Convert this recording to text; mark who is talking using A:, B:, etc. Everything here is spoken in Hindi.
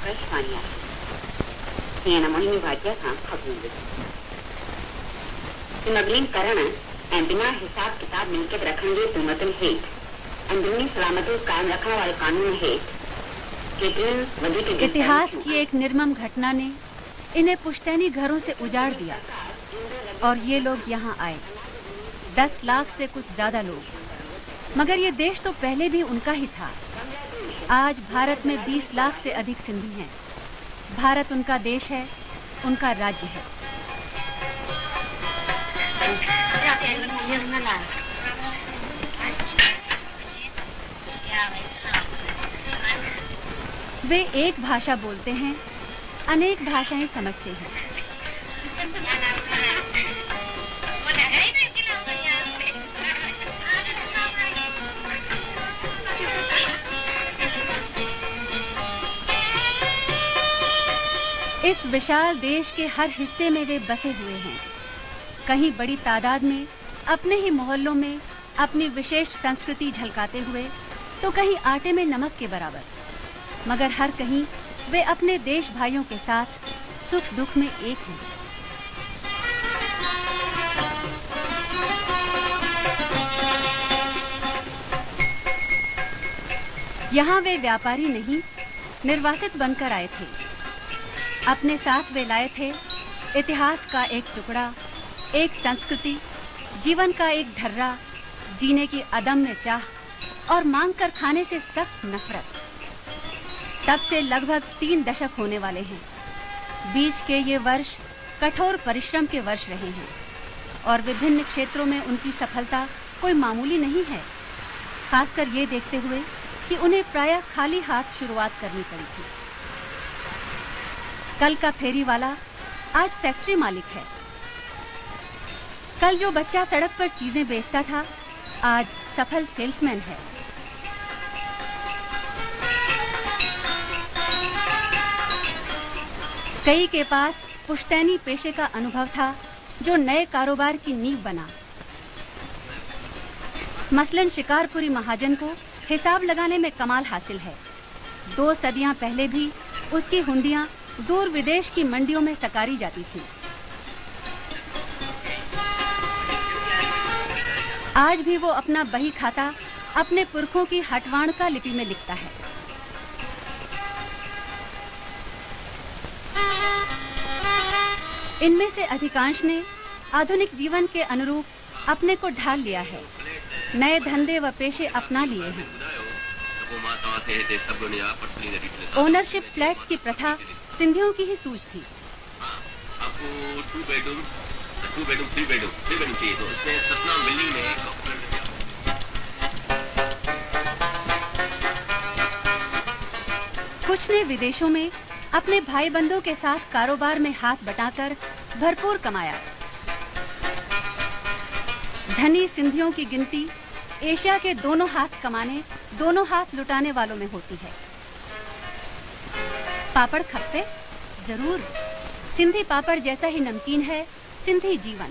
A: आकाशवाणी నేను మొన్న వాద్య खाखूंगी स्मगलिंग करण ऐं बिना हिसाब किताब मिलकियत रखण जे तुहमतुनि हेठि अंदरूनी सलामती कायम रखण वाले कानून हेठि
B: इतिहास की एक निर्मम घटना ने इन्हें पुश्तैनी घरों से उजाड़ दिया और ये लोग यहाँ आए। 10 लाख से कुछ ज्यादा लोग। मगर ये देश तो पहले भी उनका ही था। आज भारत में 20 लाख से अधिक सिंधी हैं। भारत उनका देश है, उनका राज्य है। वे एक भाषा बोलते हैं, अनेक भाषाएं समझते हैं। इस विशाल देश के हर हिस्से में वे बसे हुए हैं। कहीं बड़ी तादाद में अपने ही मोहल्लों में अपनी विशेष संस्कृति झलकाते हुए, तो कहीं आटे में नमक के बराबर। मगर हर कहीं वे अपने देश भाइयों के साथ सुख दुख में एक हैं। यहाँ वे व्यापारी नहीं, निर्वासित बनकर आए थे। अपने साथ वे लाए थे इतिहास का एक टुकड़ा, एक संस्कृति, जीवन का एक ढर्रा, जीने की अदम्य चाह और मांग कर खाने से सख्त नफरत। तब से लगभग 3 दशक होने वाले हैं। बीच के ये वर्ष कठोर परिश्रम के वर्ष रहे हैं और विभिन्न क्षेत्रों में उनकी सफलता कोई मामूली नहीं है। खासकर ये देखते हुए कि उन्हें प्रायः खाली हाथ शुरुआत करनी पड़ी थी। कल का फेरी वाला आज फैक्ट्री मालिक है। कल जो बच्चा सड़क पर चीजें बेचता था, आज सफल सेल्समैन है। कई के पास पुश्तैनी पेशे का अनुभव था जो नए कारोबार की नींव बना। मसलन शिकारपुरी महाजन को हिसाब लगाने में कमाल हासिल है। 2 सदियां पहले भी उसकी हुंडियां दूर विदेश की मंडियों में सकारी जाती थी। आज भी वो अपना बही खाता अपने पुरखों की हटवाणका लिपि में लिखता है। इनमें से अधिकांश ने आधुनिक जीवन के अनुरूप अपने को ढाल लिया है, नए धंधे व पेशे अपना लिए हैं। ओनरशिप फ्लैट्स की प्रथा सिंधियों की ही सूझ थी।
C: आपको 2 बेडरूम 3 बेडरूम चाहिए, तो इसमें सतना बिल्डिंग में
B: कुछ ने विदेशों में अपने भाई बंधुओं के साथ कारोबार में हाथ बटाकर भरपूर कमाया। धनी सिंधियों की गिनती एशिया के दोनों हाथ कमाने, दोनों हाथ लुटाने वालों में होती है। पापड़ खप्पे जरूर। सिंधी पापड़ जैसा ही नमकीन है सिंधी जीवन।